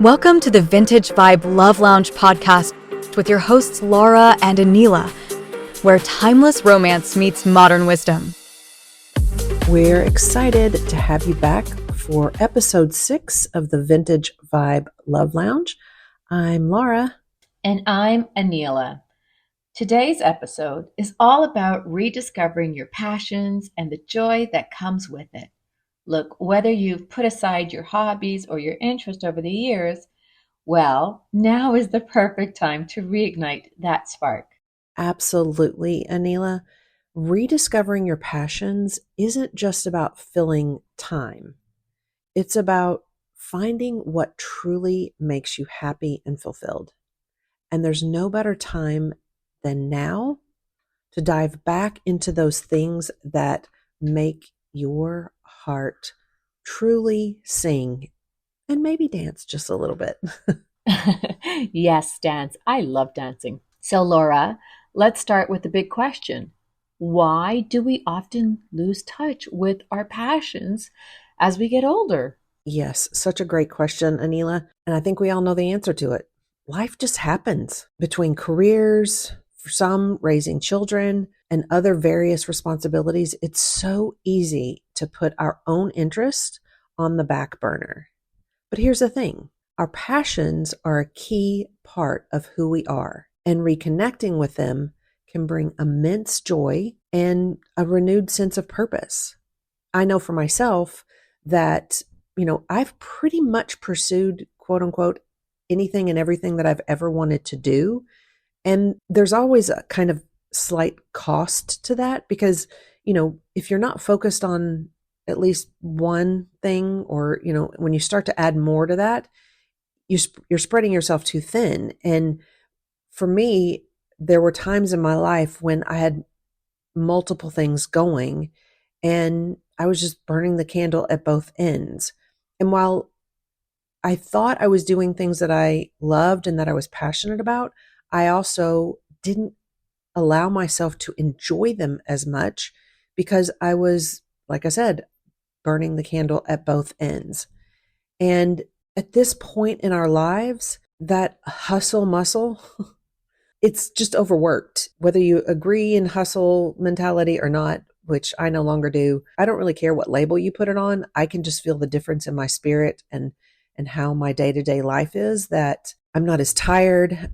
Welcome to the Vintage Vibe Love Lounge podcast with your hosts Laura and Aneela, where timeless romance meets modern wisdom. We're excited to have you back for episode 6 of the Vintage Vibe Love Lounge. I'm Laura. And I'm Aneela. Today's episode is all about rediscovering your passions and the joy that comes with it. Look, whether you've put aside your hobbies or your interest over the years, well, now is the perfect time to reignite that spark. Absolutely, Aneela. Rediscovering your passions isn't just about filling time. It's about finding what truly makes you happy and fulfilled. And there's no better time than now to dive back into those things that make your heart truly sing and maybe dance just a little bit. Yes, dance. I love dancing. So, Laura, let's start with the big question. Why do we often lose touch with our passions as we get older? Yes, such a great question, Aneela. And I think we all know the answer to it. Life just happens between careers, for some raising children, and other various responsibilities. It's so easy to put our own interest on the back burner. But here's the thing. Our passions are a key part of who we are, and reconnecting with them can bring immense joy and a renewed sense of purpose. I know for myself that, I've pretty much pursued, quote unquote, anything and everything that I've ever wanted to do. And there's always a kind of slight cost to that because, if you're not focused on at least one thing or, when you start to add more to that, you're spreading yourself too thin. And for me, there were times in my life when I had multiple things going and I was just burning the candle at both ends. And while I thought I was doing things that I loved and that I was passionate about, I also didn't allow myself to enjoy them as much because I was, like I said, burning the candle at both ends. And at this point in our lives, that hustle muscle, it's just overworked. Whether you agree in hustle mentality or not, which I no longer do, I don't really care what label you put it on. I can just feel the difference in my spirit and how my day-to-day life is, that I'm not as tired.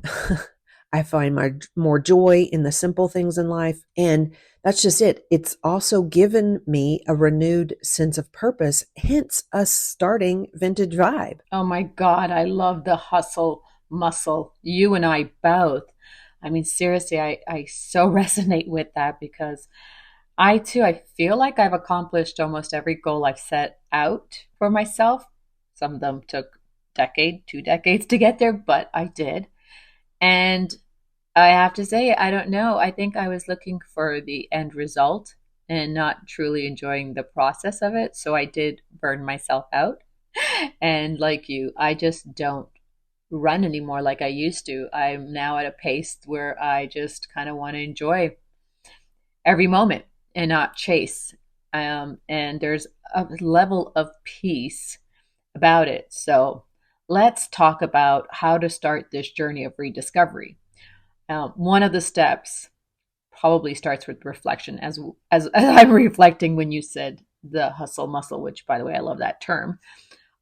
I find more joy in the simple things in life. And that's just it. It's also given me a renewed sense of purpose, hence us starting Vintage Vibe. Oh my God, I love the hustle muscle. You and I both. I mean, seriously, I so resonate with that because I feel like I've accomplished almost every goal I've set out for myself. Some of them took two decades to get there, but I did. And I have to say, I don't know. I think I was looking for the end result and not truly enjoying the process of it. So I did burn myself out. And like you, I just don't run anymore like I used to. I'm now at a pace where I just kind of want to enjoy every moment and not chase. And there's a level of peace about it. So let's talk about how to start this journey of rediscovery. One of the steps probably starts with reflection, as I'm reflecting when you said the hustle muscle, which, by the way, I love that term.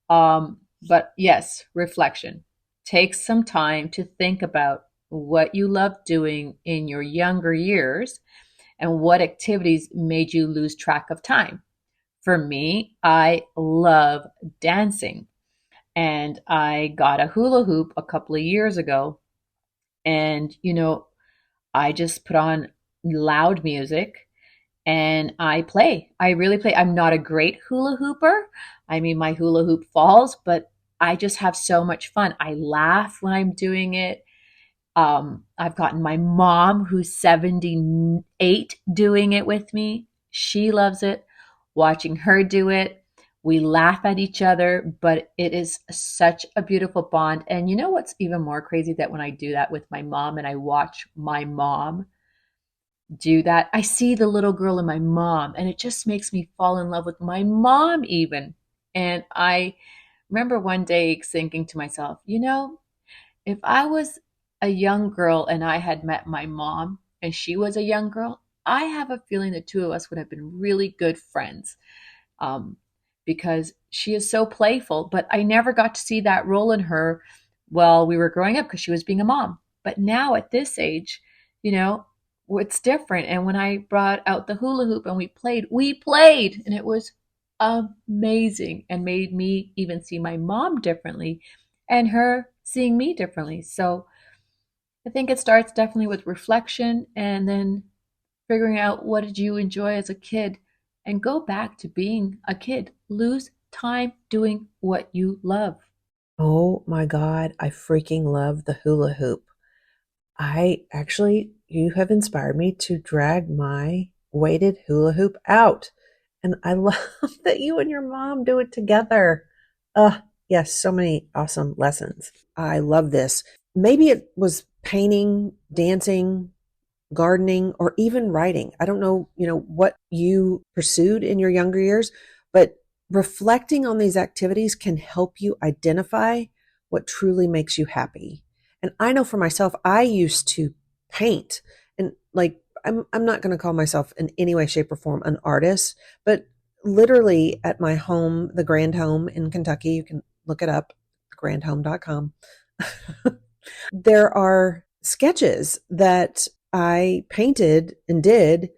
But yes, reflection. Take some time to think about what you loved doing in your younger years and what activities made you lose track of time. For me, I love dancing, and I got a hula hoop a couple of years ago. And, I just put on loud music and I play. I really play. I'm not a great hula hooper. I mean, my hula hoop falls, but I just have so much fun. I laugh when I'm doing it. I've gotten my mom, who's 78, doing it with me. She loves it. Watching her do it, we laugh at each other, but it is such a beautiful bond. And you know what's even more crazy? That when I do that with my mom and I watch my mom do that, I see the little girl in my mom, and it just makes me fall in love with my mom even. And I remember one day thinking to myself, if I was a young girl and I had met my mom and she was a young girl, I have a feeling the two of us would have been really good friends, um, because she is so playful. But I never got to see that role in her while we were growing up because she was being a mom. But now at this age, you know, it's different. And when I brought out the hula hoop and we played, and it was amazing and made me even see my mom differently and her seeing me differently. So I think it starts definitely with reflection and then figuring out what did you enjoy as a kid and go back to being a kid. Lose time doing what you love. Oh my God, I freaking love the hula hoop. You have inspired me to drag my weighted hula hoop out. And I love that you and your mom do it together. Yes, so many awesome lessons. I love this. Maybe it was painting, dancing, gardening, or even writing. I don't know, what you pursued in your younger years, but reflecting on these activities can help you identify what truly makes you happy. And I know for myself, I used to paint, and like I'm not going to call myself in any way, shape, or form an artist, but literally at my home, the Grand Home in Kentucky, you can look it up, grandhome.com. There are sketches that I painted and did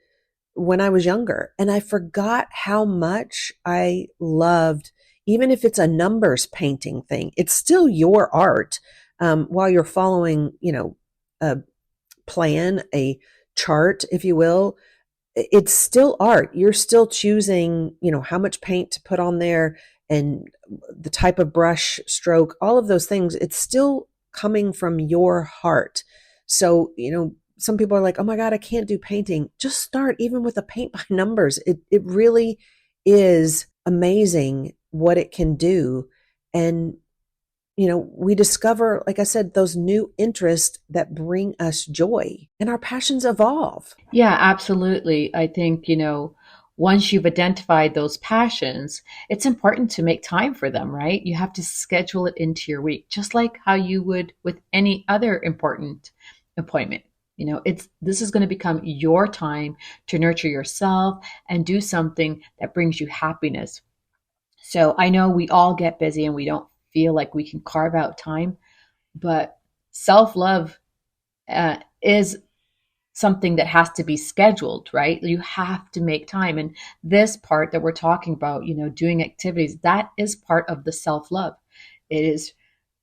when I was younger. And I forgot how much I loved, even if it's a numbers painting thing, it's still your art, while you're following, a plan, a chart, if you will. It's still art. You're still choosing, how much paint to put on there and the type of brush stroke, all of those things. It's still coming from your heart. So, some people are like, oh my God, I can't do painting. Just start even with a paint by numbers. It really is amazing what it can do. And, we discover, like I said, those new interests that bring us joy, and our passions evolve. Yeah, absolutely. I think, once you've identified those passions, it's important to make time for them, right? You have to schedule it into your week, just like how you would with any other important appointment. This is going to become your time to nurture yourself and do something that brings you happiness. So I know we all get busy and we don't feel like we can carve out time, but self-love is something that has to be scheduled, right? You have to make time. And this part that we're talking about, doing activities, that is part of the self-love. It is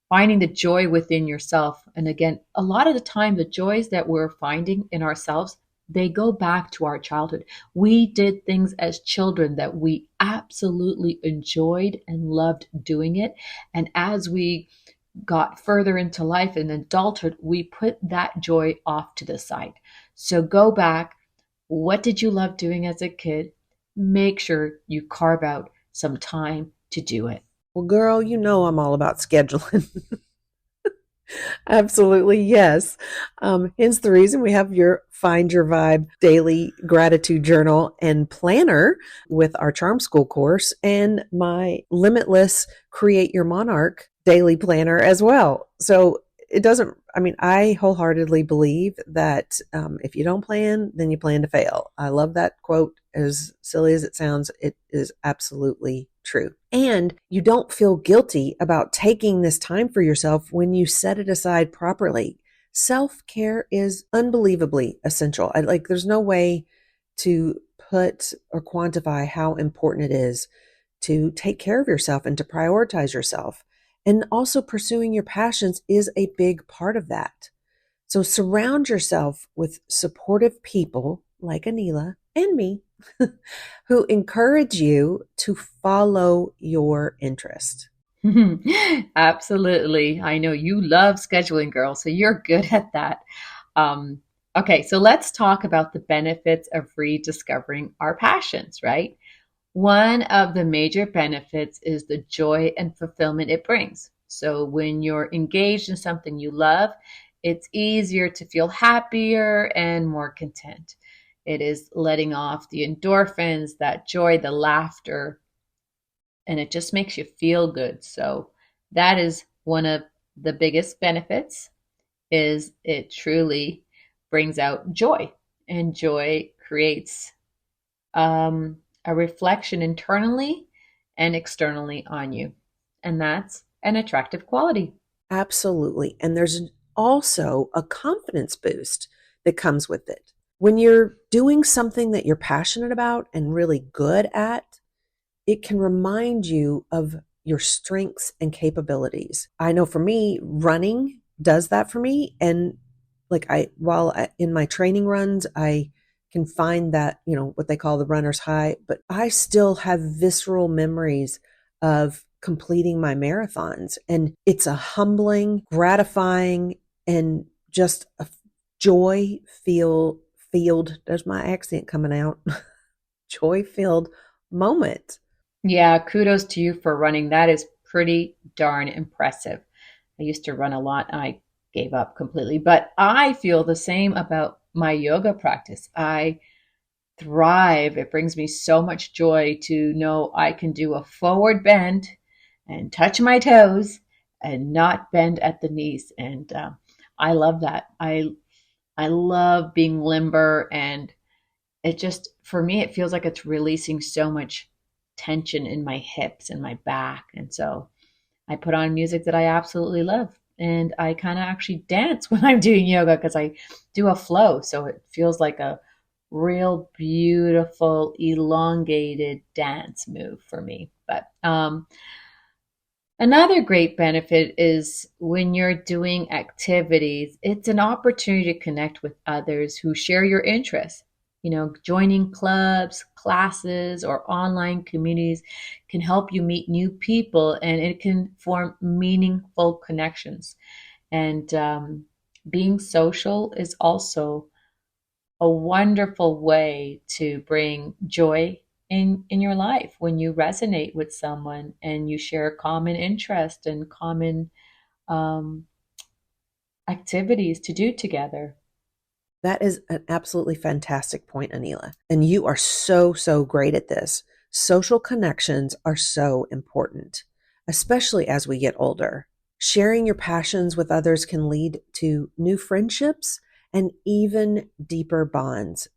finding the joy within yourself. And again, a lot of the time, the joys that we're finding in ourselves, they go back to our childhood. We did things as children that we absolutely enjoyed and loved doing it. And as we got further into life and adulthood, we put that joy off to the side. So go back. What did you love doing as a kid? Make sure you carve out some time to do it. Well, girl, I'm all about scheduling. Absolutely, yes. Hence the reason we have your Find Your Vibe daily gratitude journal and planner with our Charm School course, and my Limitless Create Your Monarch daily planner as well. So I wholeheartedly believe that if you don't plan, then you plan to fail. I love that quote. As silly as it sounds, it is absolutely true. And you don't feel guilty about taking this time for yourself when you set it aside properly. Self-care is unbelievably essential. There's no way to put or quantify how important it is to take care of yourself and to prioritize yourself. And also pursuing your passions is a big part of that. So surround yourself with supportive people like Aneela and me who encourage you to follow your interest. Absolutely. I know you love scheduling, girl, so you're good at that. Okay, so let's talk about the benefits of rediscovering our passions, right? One of the major benefits is the joy and fulfillment it brings. So when you're engaged in something you love, it's easier to feel happier and more content. It is letting off the endorphins, that joy, the laughter, and it just makes you feel good. So that is one of the biggest benefits, is it truly brings out joy, and joy creates a reflection internally and externally on you. And that's an attractive quality. Absolutely. And there's also a confidence boost that comes with it. When you're doing something that you're passionate about and really good at, it can remind you of your strengths and capabilities. I know for me, running does that for me. And in my training runs, I can find that, what they call the runner's high, but I still have visceral memories of completing my marathons. And it's a humbling, gratifying, and just a joy field. There's my accent coming out. Joy filled moment. Yeah, kudos to you for running. That is pretty darn impressive. I used to run a lot and I gave up completely, but I feel the same about my yoga practice. I thrive. It brings me so much joy to know I can do a forward bend and touch my toes and not bend at the knees. And I love that. I love being limber, and it just, for me, it feels like it's releasing so much tension in my hips and my back. And so I put on music that I absolutely love. And I kind of actually dance when I'm doing yoga because I do a flow. So it feels like a real beautiful, elongated dance move for me. But another great benefit is when you're doing activities, it's an opportunity to connect with others who share your interests. Joining clubs, classes, or online communities can help you meet new people, and it can form meaningful connections. And being social is also a wonderful way to bring joy in your life when you resonate with someone and you share common interest and common um, activities to do together. That is an absolutely fantastic point, Aneela. And you are so, so great at this. Social connections are so important, especially as we get older. Sharing your passions with others can lead to new friendships and even deeper bonds.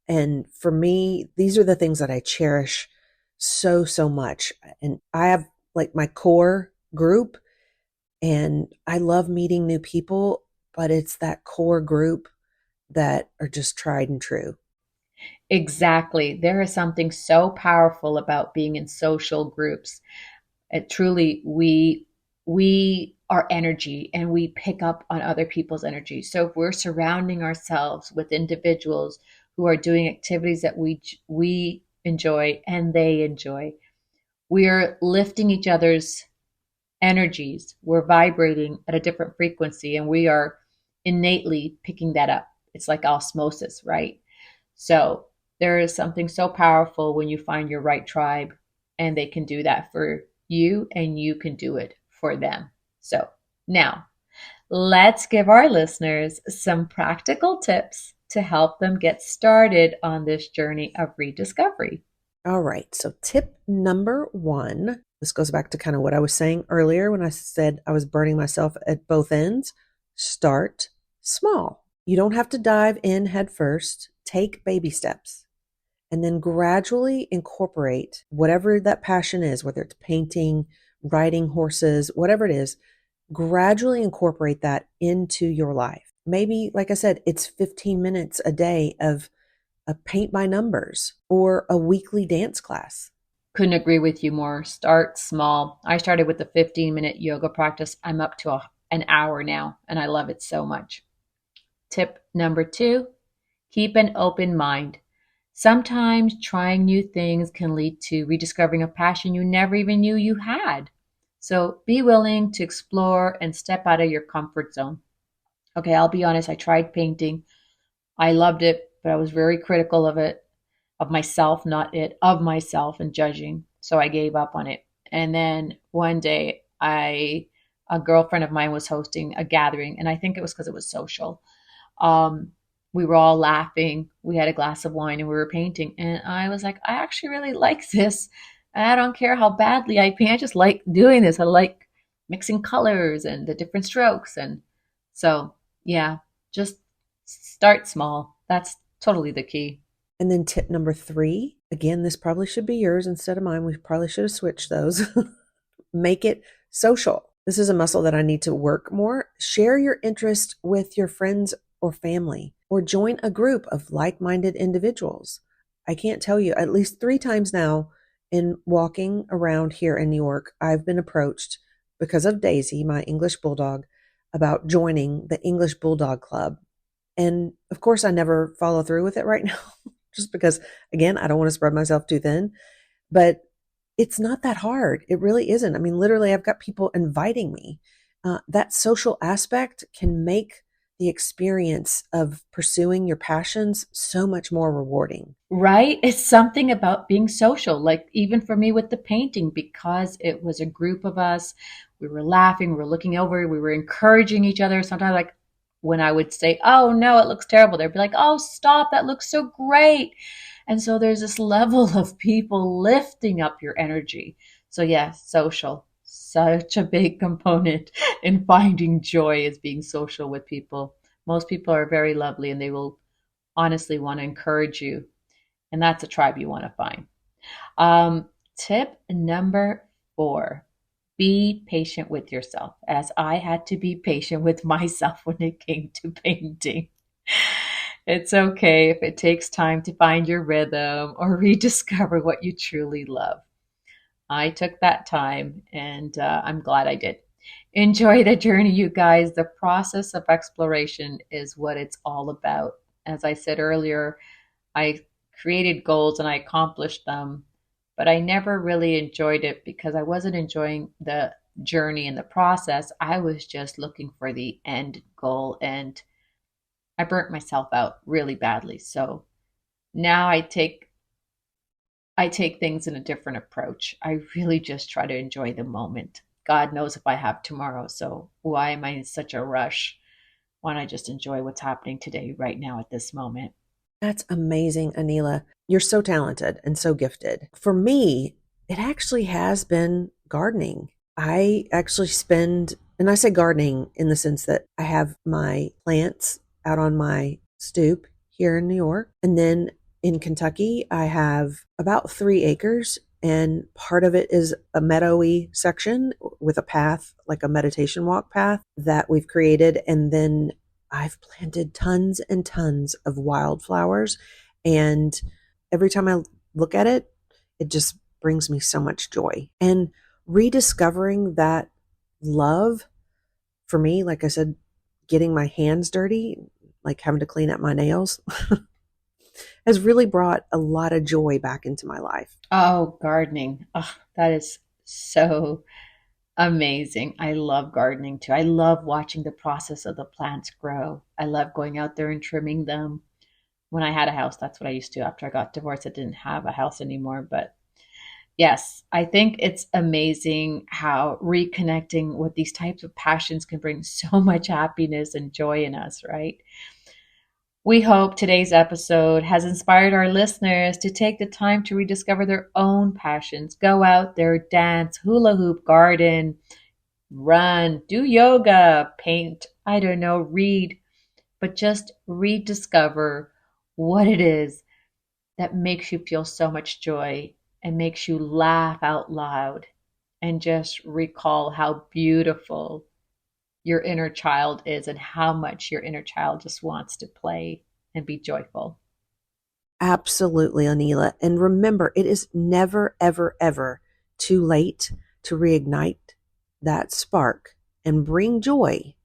And for me, these are the things that I cherish so, so much. And I have like my core group, and I love meeting new people, but it's that core group that are just tried and true. Exactly. There is something so powerful about being in social groups. It truly, we are energy, and we pick up on other people's energy. So if we're surrounding ourselves with individuals who are doing activities that we enjoy and they enjoy, we're lifting each other's energies. We're vibrating at a different frequency, and we are innately picking that up. It's like osmosis, right? So there is something so powerful when you find your right tribe, and they can do that for you and you can do it for them. So now let's give our listeners some practical tips to help them get started on this journey of rediscovery. All right. So, tip number one, this goes back to kind of what I was saying earlier when I said I was burning myself at both ends. Start small. You don't have to dive in head first. Take baby steps and then gradually incorporate whatever that passion is, whether it's painting, riding horses, whatever it is, gradually incorporate that into your life. Maybe, like I said, it's 15 minutes a day of a paint by numbers or a weekly dance class. Couldn't agree with you more. Start small. I started with a 15-minute yoga practice. I'm up to an hour now, and I love it so much. Tip number 2, keep an open mind. Sometimes trying new things can lead to rediscovering a passion you never even knew you had. So be willing to explore and step out of your comfort zone. Okay, I'll be honest, I tried painting. I loved it, but I was very critical of it, of myself, not it, of myself, and judging. So I gave up on it. And then one day, a girlfriend of mine was hosting a gathering, and I think it was because it was social. We were all laughing. We had a glass of wine and we were painting. And I was like, I actually really like this. I don't care how badly I paint. I just like doing this. I like mixing colors and the different strokes. And so, yeah, just start small. That's totally the key. And then tip number 3, again, this probably should be yours instead of mine. We probably should have switched those. Make it social. This is a muscle that I need to work more. Share your interest with your friends or family, or join a group of like-minded individuals. I can't tell you, at least 3 times now in walking around here in New York, I've been approached because of Daisy, my English bulldog, about joining the English Bulldog Club. And of course, I never follow through with it right now, just because, again, I don't want to spread myself too thin. But it's not that hard. It really isn't. I mean, literally, I've got people inviting me. That social aspect can make the experience of pursuing your passions so much more rewarding. Right? It's something about being social. Like even for me with the painting, because it was a group of us, we were laughing, we were looking over, we were encouraging each other. Sometimes like when I would say, oh no, it looks terrible, they'd be like, oh, stop, that looks so great. And so there's this level of people lifting up your energy. So yeah, social, such a big component in finding joy is being social with people. Most people are very lovely and they will honestly want to encourage you. And that's a tribe you want to find. Tip number 4, be patient with yourself, as I had to be patient with myself when it came to painting. It's okay if it takes time to find your rhythm or rediscover what you truly love. I took that time and I'm glad I did. Enjoy the journey, you guys. The process of exploration is what it's all about. As I said earlier, I created goals and I accomplished them, but I never really enjoyed it because I wasn't enjoying the journey and the process. I was just looking for the end goal and I burnt myself out really badly. So now I take things in a different approach. I really just try to enjoy the moment. God knows if I have tomorrow. So why am I in such a rush? Why don't I just enjoy what's happening today, right now, at this moment? That's amazing, Aneela. You're so talented and so gifted. For me, it actually has been gardening. I actually spend, and I say gardening in the sense that I have my plants out on my stoop here in New York. And then in Kentucky, I have about 3 acres, and part of it is a meadowy section with a path, like a meditation walk path that we've created. And then I've planted tons and tons of wildflowers. And every time I look at it, it just brings me so much joy. And rediscovering that love for me, like I said, getting my hands dirty, like having to clean up my nails, has really brought a lot of joy back into my life. Oh, gardening. Oh, that is so amazing. I love gardening too. I love watching the process of the plants grow. I love going out there and trimming them. When I had a house, that's what I used to. After I got divorced, I didn't have a house anymore. But yes, I think it's amazing how reconnecting with these types of passions can bring so much happiness and joy in us, right? We hope today's episode has inspired our listeners to take the time to rediscover their own passions. Go out there, dance, hula hoop, garden, run, do yoga, paint, I don't know, read, but just rediscover what it is that makes you feel so much joy and makes you laugh out loud, and just recall how beautiful your inner child is and how much your inner child just wants to play and be joyful. Absolutely, Aneela. And remember, it is never, ever, ever too late to reignite that spark and bring joy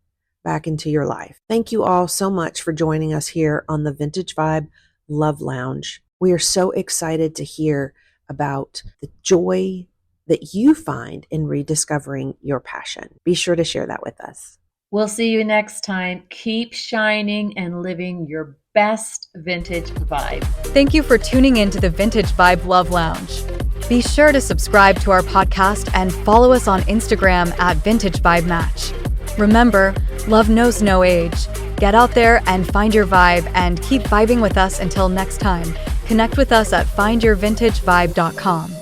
back into your life. Thank you all so much for joining us here on the Vintage Vibe Love Lounge. We are so excited to hear about the joy that you find in rediscovering your passion. Be sure to share that with us. We'll see you next time. Keep shining and living your best vintage vibe. Thank you for tuning in to the Vintage Vibe Love Lounge. Be sure to subscribe to our podcast and follow us on Instagram at Vintage Vibe Match. Remember, love knows no age. Get out there and find your vibe and keep vibing with us until next time. Connect with us at findyourvintagevibe.com.